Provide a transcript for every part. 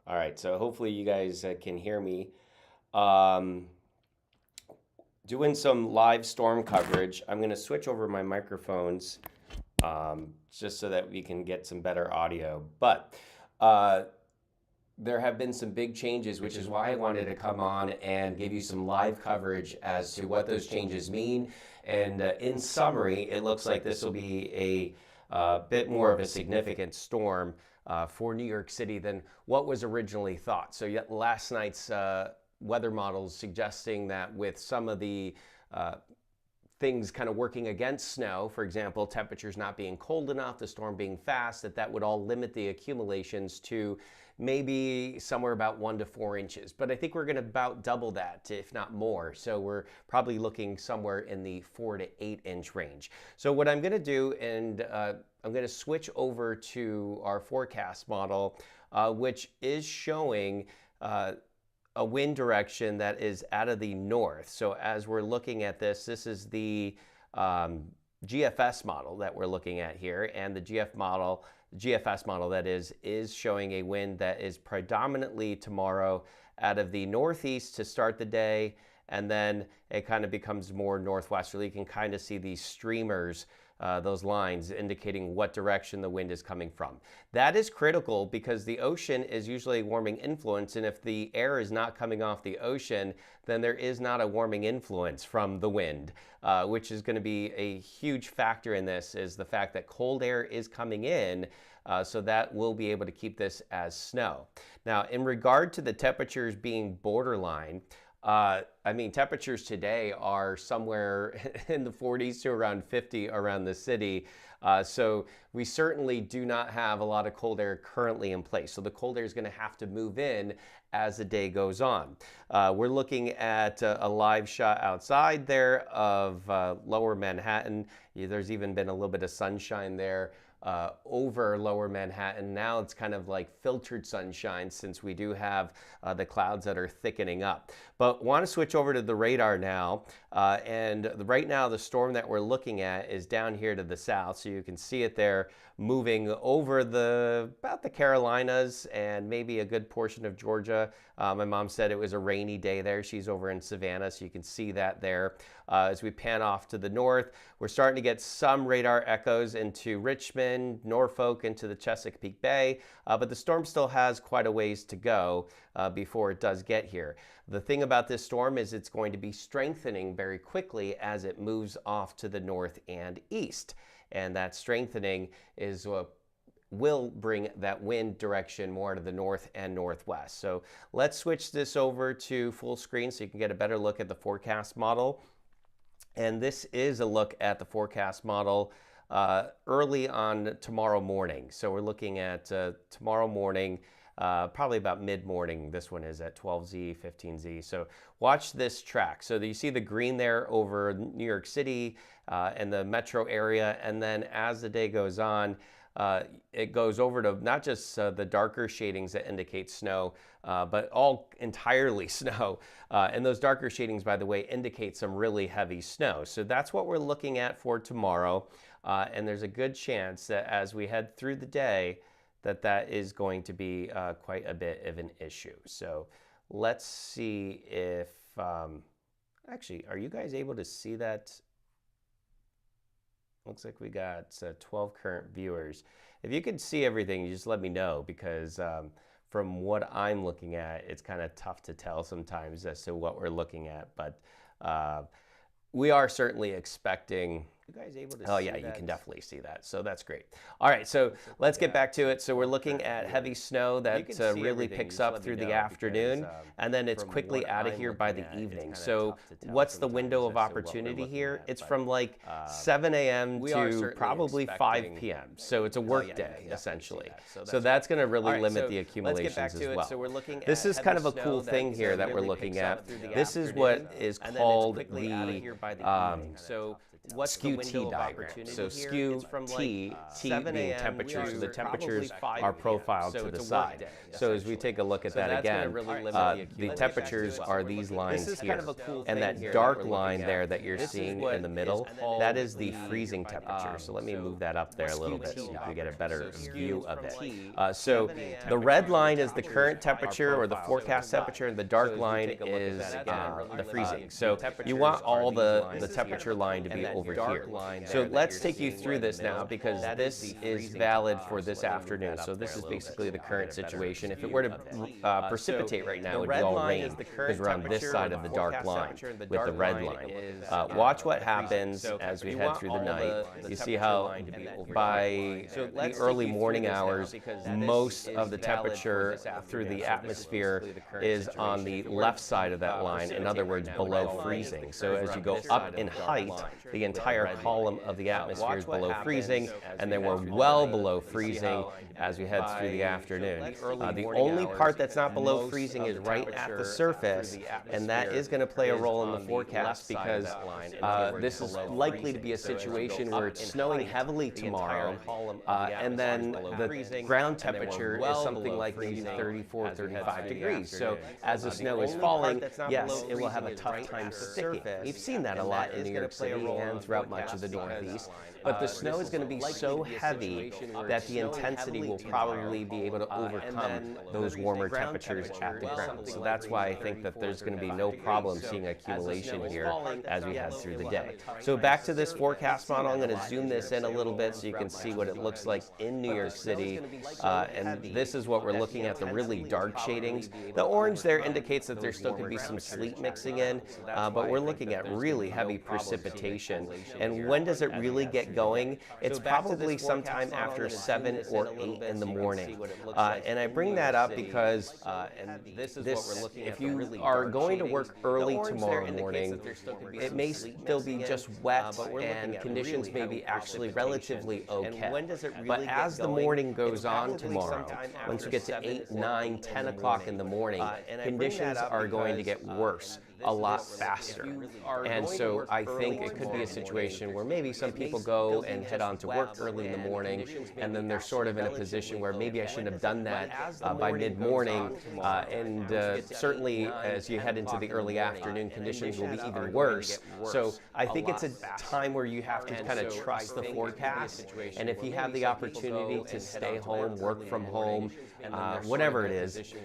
All right, so hopefully you guys can hear me. Um, Doing some live storm coverage. I'm going to switch over my microphones just so that we can get some better audio. But there have been some big changes, which is why I wanted to come on and give you some live coverage as to what those changes mean. And in summary, it looks like this will be a bit more of a significant storm for New York City than what was originally thought. So yet last night's weather models suggesting that with some of the things kind of working against snow, for example, temperatures not being cold enough, the storm being fast, that would all limit the accumulations to maybe somewhere about 1 to 4 inches. But I think we're going to about double that, if not more. So we're probably looking somewhere in the 4 to 8 inch range. So what I'm going to do, and I'm going to switch over to our forecast model, which is showing a wind direction that is out of the north. So as we're looking at this, this is the GFS model that we're looking at here, and the GFS model that is showing a wind that is predominantly tomorrow out of the northeast to start the day, and then it kind of becomes more northwesterly. You can kind of see these streamers, those lines indicating what direction the wind is coming from. That is critical because the ocean is usually a warming influence, and if the air is not coming off the ocean, then there is not a warming influence from the wind, which is going to be a huge factor in this, is the fact that cold air is coming in, so that will be able to keep this as snow. Now, in regard to the temperatures being borderline, I mean, temperatures today are somewhere in the 40s to around 50 around the city. So we certainly do not have a lot of cold air currently in place. So the cold air is going to have to move in as the day goes on. We're looking at a live shot outside there of lower Manhattan. There's even been a little bit of sunshine there over lower Manhattan. Now it's kind of like filtered sunshine since we do have the clouds that are thickening up. But want to switch over to the radar now. Right now the storm that we're looking at is down here to the south. So you can see it there moving over about the Carolinas and maybe a good portion of Georgia. My mom said it was a rainy day there. She's over in Savannah, so you can see that there. As we pan off to the north, we're starting to get some radar echoes into Richmond, Norfolk, into the Chesapeake Bay, but the storm still has quite a ways to go before it does get here. The thing about this storm is it's going to be strengthening very quickly as it moves off to the north and east. And that strengthening is will bring that wind direction more to the north and northwest. So let's switch this over to full screen so you can get a better look at the forecast model. And this is a look at the forecast model early on tomorrow morning. So we're looking at tomorrow morning, probably about mid-morning. This one is at 12Z, 15Z. So watch this track. So you see the green there over New York City and the metro area. And then as the day goes on, it goes over to not just the darker shadings that indicate snow, but all entirely snow. And those darker shadings, by the way, indicate some really heavy snow. So that's what we're looking at for tomorrow. And there's a good chance that as we head through the day, that is going to be quite a bit of an issue. So let's see if, actually, are you guys able to see that? Looks like we got 12 current viewers. If you can see everything, you just let me know, because from what I'm looking at, it's kind of tough to tell sometimes as to what we're looking at. But we are certainly expecting. You guys able to see that? Oh yeah, you can definitely see that. So that's great. All right, so let's get back to it. So we're looking at heavy snow that really picks up through the afternoon, and then it's quickly out of here by the evening. So what's the window of opportunity here? It's from like 7 a.m. to probably 5 p.m. So it's a work day, essentially. So that's going to really limit the accumulations as well. So we're looking at this is kind of a cool thing here that we're looking at. This is what is called the skew T diagram. So skew T, T being temperature, so the temperatures are profiled to the side. So as we take a look at that again, the temperatures are these lines here. And that dark line there that you're seeing in the middle, that is the freezing temperature. So let me move that up there a little bit so you can get a better view of it. So the red line is the current temperature or the forecast temperature, and the dark line is the freezing. So you want all the temperature line to be over here. So let's take you through this now, because this is valid for this afternoon. So this is basically the current situation. If it were to precipitate right now, it would be all rain, because we're on this side of the dark line with the red line. Watch what happens as we head through the night. You see how by the early morning hours, most of the temperature through the atmosphere is on the left side of that line, in other words, below freezing. So as you go up in height, the entire column of the atmosphere is below freezing, and then we're well below freezing as we head through the afternoon. The only part that's not below freezing is right at the surface, and that is going to play a role in the forecast, because this is likely to be a situation where it's snowing heavily tomorrow, and then the ground temperature is something like maybe 34, 35 degrees. So as the snow is falling, yes, it will have a tough time sticking. We've seen that a lot in New York City and throughout much of the Northeast. But the snow is going to be so heavy that the intensity will probably be able to overcome those warmer temperatures at the ground. So that's why I think that there's going to be no problem seeing accumulation here as we head through the day. So back to this forecast model, I'm going to zoom this in a little bit so you can see what it looks like in New York City. And this is what we're looking at, the really dark shadings. The orange there indicates that there still could be some sleet mixing in, but we're looking at really heavy precipitation. And when does it really get going? It's probably sometime after 7 or 8 in the morning. And I bring that up because if you are going to work early tomorrow morning, it may still be just wet and conditions may be actually relatively okay. But as the morning goes on tomorrow, once you get to 8, 9, 10 o'clock in the morning, conditions are going to get worse a lot faster. And so I think it could be a situation where maybe some people go and head on to work early in the morning, and then they're sort of in a position where maybe I shouldn't have done that by mid-morning. And certainly as you head into the early afternoon, conditions will be even worse. So I think it's a time where you have to kind of trust the forecast. And if you have the opportunity to stay home, work from home, whatever it is,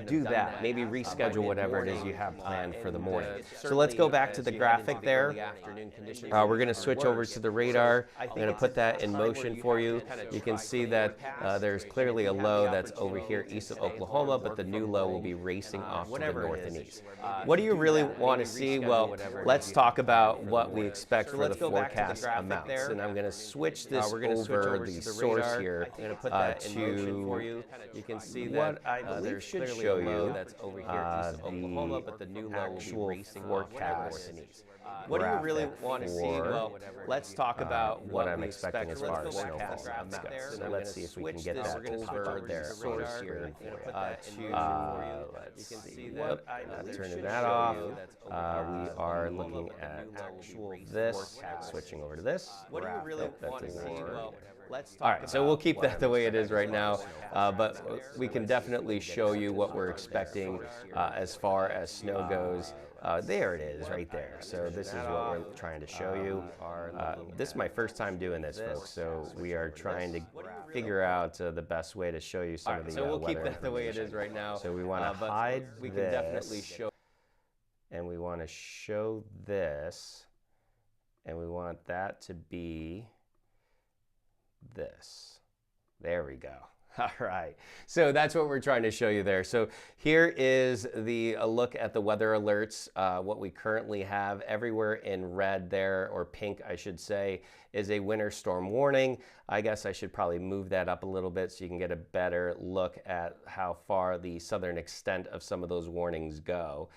do that. Maybe reschedule whatever it is you have planned for the morning. So let's go back to the graphic there. We're going to switch over to the radar. I'm going to put that in motion for you. You can see that there's clearly a low that's over here east of Oklahoma, but the new low will be racing off to the north and east. What do you really want to see? Well, let's talk about what we expect for the forecast amounts. And I'm going to switch this over the source here to you can see what I believe should show you the actual forecast. What do you really want to see? Well, let's talk about what I'm expecting as far as snowfall goes. So let's see if we can get that to pop up there on the screen for you. Let's see. Turning that off. We are looking at this. Switching over to this. What do you really want to see? All right, so we'll keep that the way it is right now, but we can definitely show you what we're expecting as far as snow goes. There it is right there. So this is what we're trying to show you. This is my first time doing this, folks, so we are trying to figure out the best way to show you some of the weather. So we'll keep that the way it is right now. So we want to hide this. We can definitely show. And we want to show this, and we want that to be this. There we go. All right, so that's what we're trying to show you there. So here is a look at the weather alerts. What we currently have everywhere in red there, or pink I should say, is a winter storm warning. I guess I should probably move that up a little bit so you can get a better look at how far the southern extent of some of those warnings go.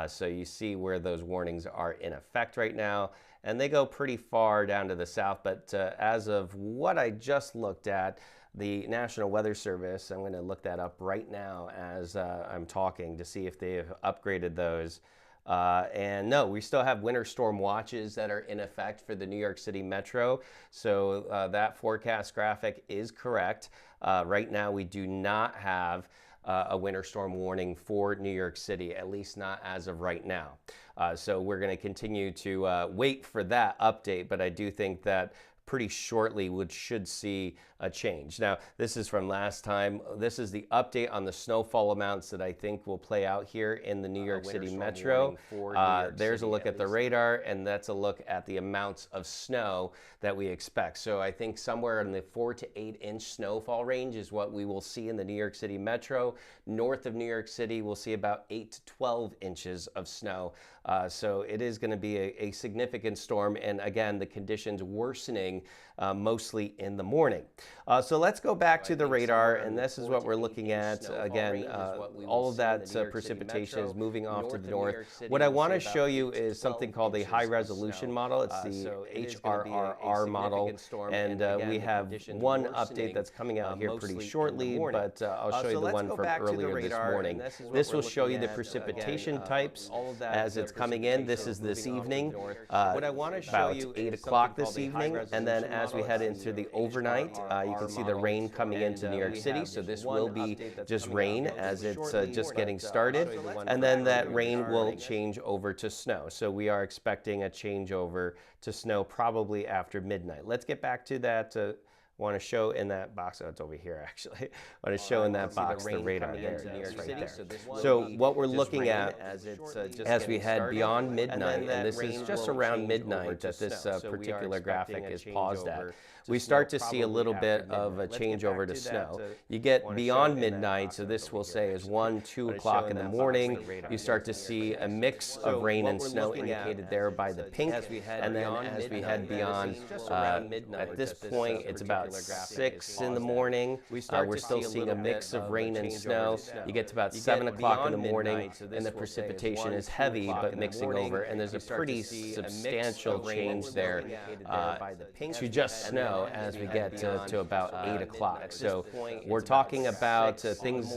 So you see where those warnings are in effect right now, and they go pretty far down to the south, but as of what I just looked at, the National Weather Service, I'm going to look that up right now as I'm talking to see if they have upgraded those. And no, we still have winter storm watches that are in effect for the New York City Metro. So that forecast graphic is correct. Right now, we do not have a winter storm warning for New York City, at least not as of right now. So we're going to continue to wait for that update, but I do think that pretty shortly we should see a change. Now, this is from last time. This is the update on the snowfall amounts that I think will play out here in the New York City Metro. There's a look at the radar, and that's a look at the amounts of snow that we expect. So I think somewhere in the 4 to 8 inch snowfall range is what we will see in the New York City Metro. North of New York City, we'll see about 8 to 12 inches of snow. So it is going to be a significant storm, and again, the conditions worsening mostly in the morning. So let's go back to the radar, and this is what we're looking at. Again, all of that precipitation is moving off to the north. What I want to show you is something called a high-resolution model. It's the HRRR model, and we have one update that's coming out here pretty shortly, but I'll show you the one from earlier this morning. This will show you the precipitation types as it's coming in. This is this evening, about 8 o'clock this evening, and then as we head into the overnight, you can see the rain coming into New York City. So this will be just rain as it's just getting started, and then that rain will change over to snow. So we are expecting a changeover to snow probably after midnight. Let's get back to that. Want to show in that box, oh, it's over here actually. I want to show in that box the radar there, it's right there. So what we're looking at as we head beyond midnight, and this is just around midnight that this particular graphic is paused at, we start to see a little bit of a changeover to snow. You get beyond midnight, so this will say is 1, 2 o'clock in the morning. You start to see a mix of rain and snow indicated there by the pink, and then as we head beyond, at this point it's about 6 in the morning. We're still seeing a mix of rain and snow. You get to about 7 o'clock in the morning, and the precipitation is heavy but mixing over, and there's a pretty substantial change there to just snow as we get to about 8 o'clock. So we're talking about things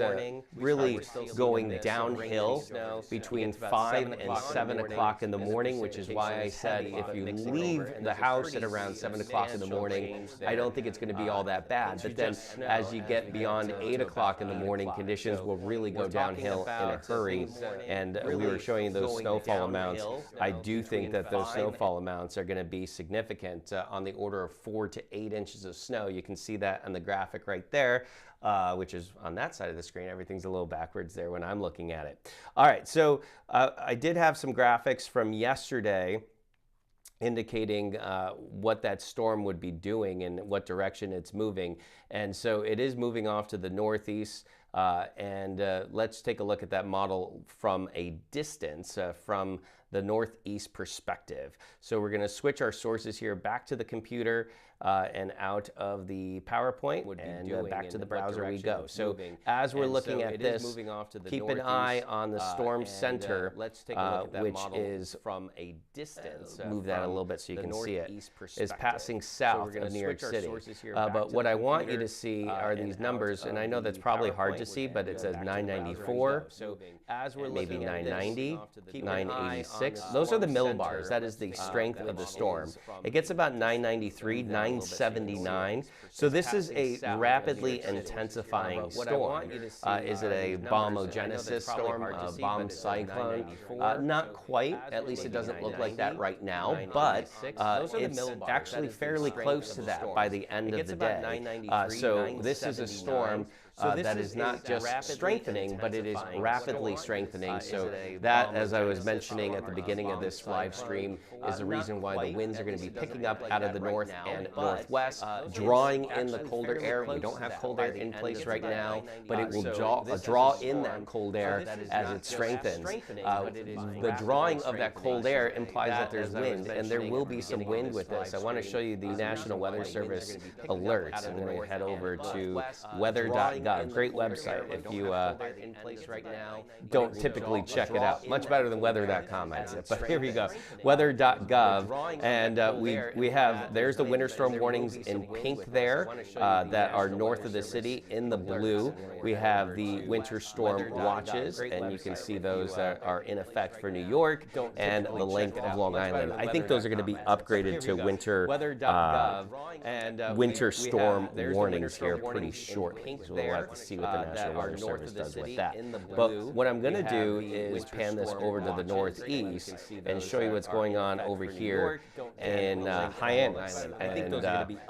really going downhill between 5 and 7 o'clock in the morning, which is why I said if you leave the house at around 7 o'clock in the morning, I don't think it's going to be all that bad. But then as you get beyond 8 o'clock in the morning, conditions will really go downhill in a hurry. And we were showing you those snowfall amounts. I do think that those snowfall amounts are going to be significant, on the order of 4 to 8 inches of snow. You can see that on the graphic right there, which is on that side of the screen. Everything's a little backwards there when I'm looking at it. All right, so I did have some graphics from yesterday indicating what that storm would be doing and what direction it's moving. And so it is moving off to the northeast. Let's take a look at that model from a distance, from the northeast perspective. So we're going to switch our sources here back to the computer and out of the PowerPoint, and back to the browser we go. So as we're looking at this, keep an eye on the storm center, which is from a distance. Move that a little bit so you can see it. Is passing south of New York City. But what I want you to see are these numbers, and I know that's probably hard to see, but it says 994, maybe 990, 986. Those are the millibars. That is the strength of the storm. It gets about 993, 979. So this is a rapidly intensifying storm. Is it a bombogenesis storm, a bomb cyclone? Not quite. At least it doesn't look like that right now, but it's actually fairly close to that by the end of the day. So this is a storm that is not just strengthening, but it is rapidly strengthening. So that, as I was mentioning at the beginning of this live stream, is the reason why the winds are going to be picking up out of the north and northwest, drawing in the colder air. We don't have cold air in place right now, but it will draw in that cold air as it strengthens. The drawing of that cold air implies that there's wind, and there will be some wind with this. I want to show you the National Weather Service alerts. I'm going to head over to weather.gov. weather.gov, great website. If you don't typically check it out, much better than weather.com, I'd say. But here we go, weather.gov, and we have, there's the winter storm warnings in pink there that are north of the city. In the blue, we have the winter storm watches, and you can see those that are in effect for New York and the length of Long Island. I think those are going to be upgraded to winter storm warnings here pretty shortly. So we'll have to see what the National Weather Service does with that. But what I'm going to do is pan this over to the northeast and show you what's going on over here in Hyannis. And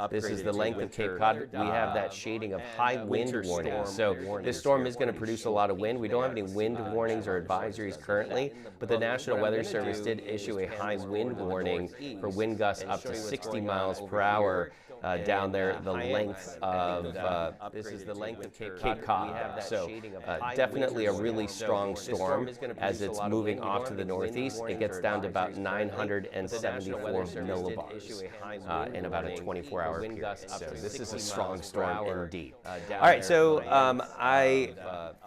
this is the length of Cape Cod. We have that shading of high wind warning. So this storm is going to produce a lot of wind. We don't have any wind warnings or advisories currently, but the National Weather Service did issue a high wind warning for wind gusts up to 60 miles per hour down there, the length of, this is the length of Cape Cod. So definitely a really strong storm. As it's moving off to the northeast, it gets down to about 974 millibars in about a 24-hour period. So this is a strong storm indeed. All right, so I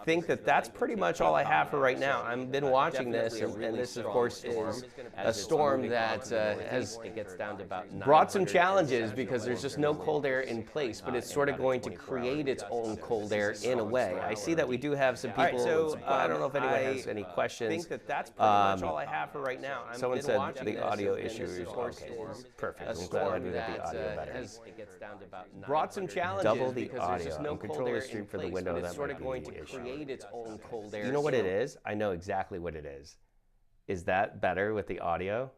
think that that's pretty much all I have for right now. I've been watching this, and this, of course, is a storm that has brought some challenges because there's just no cold air in place, but it's sort of going to create its own cold air in a way. I see that we do have some people. So I don't know if anyone has any questions. I think that that's pretty much all I have for right now. Someone said the audio issue is okay. Perfect. I'm glad I knew that the audio better. Brought some challenges. Double the audio. No control the stream for the window. That's sort of going to create its own cold air. You know what it is? I know exactly what it is. Is that better with the audio?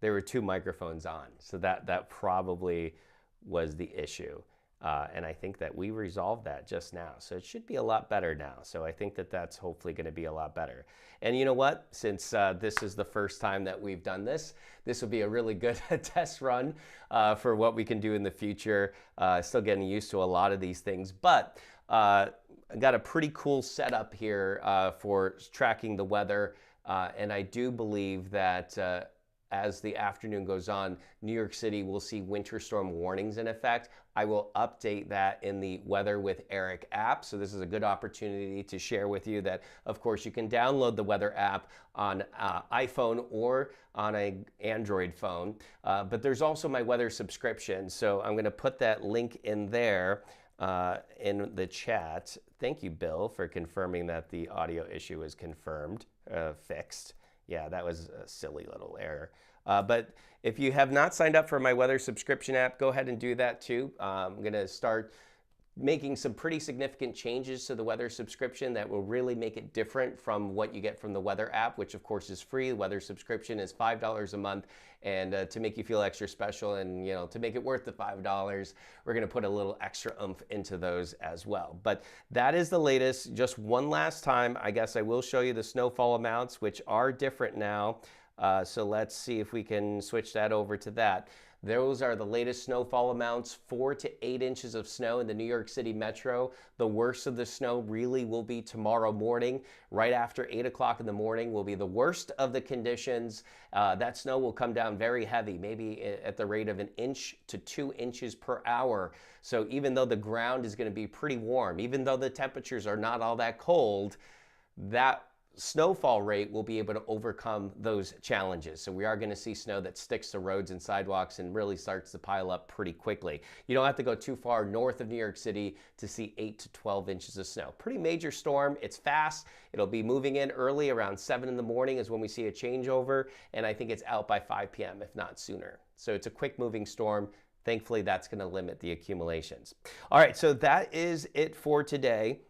There were two microphones on, so that probably was the issue. And I think that we resolved that just now. So it should be a lot better now. So I think that that's hopefully going to be a lot better. And you know what? Since this is the first time that we've done this, this will be a really good test run for what we can do in the future. Still getting used to a lot of these things. But I got a pretty cool setup here for tracking the weather. And I do believe that as the afternoon goes on, New York City will see winter storm warnings in effect. I will update that in the Weather with Erick app. So this is a good opportunity to share with you that, of course, you can download the Weather app on iPhone or on an Android phone. But there's also my weather subscription. So I'm going to put that link in there in the chat. Thank you, Bill, for confirming that the audio issue is confirmed, fixed. Yeah, that was a silly little error. But if you have not signed up for my weather subscription app, go ahead and do that too. I'm going to start making some pretty significant changes to the weather subscription that will really make it different from what you get from the weather app, which of course is free. The weather subscription is $5 a month. And to make you feel extra special and, you know, to make it worth the $5, we're going to put a little extra oomph into those as well. But that is the latest. Just one last time, I guess I will show you the snowfall amounts, which are different now. So let's see if we can switch that over to that. Those are the latest snowfall amounts, 4 to 8 inches of snow in the New York City metro. The worst of the snow really will be tomorrow morning. Right after 8 o'clock in the morning will be the worst of the conditions. That snow will come down very heavy, maybe at the rate of 1 inch to 2 inches per hour. So even though the ground is going to be pretty warm, even though the temperatures are not all that cold, that snowfall rate will be able to overcome those challenges. So we are going to see snow that sticks to roads and sidewalks and really starts to pile up pretty quickly. You don't have to go too far north of New York City to see 8 to 12 inches of snow. Pretty major storm. It's fast. It'll be moving in early, around 7 in the morning is when we see a changeover, and I think it's out by 5 p.m. if not sooner. So it's a quick moving storm. Thankfully, that's going to limit the accumulations. All right, so that is it for today.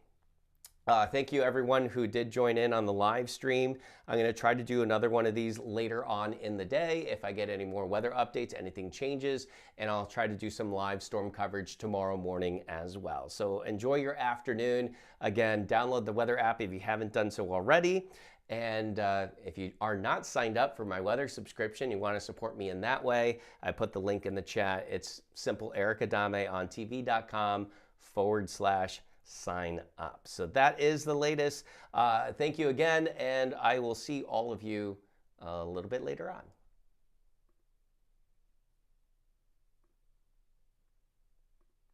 Thank you everyone who did join in on the live stream. I'm going to try to do another one of these later on in the day if I get any more weather updates, anything changes, and I'll try to do some live storm coverage tomorrow morning as well. So enjoy your afternoon. Again, download the weather app if you haven't done so already. And if you are not signed up for my weather subscription, you want to support me in that way, I put the link in the chat. It's simple, ericadame.tv.com/sign up. So that is the latest. Thank you again, and I will see all of you a little bit later on.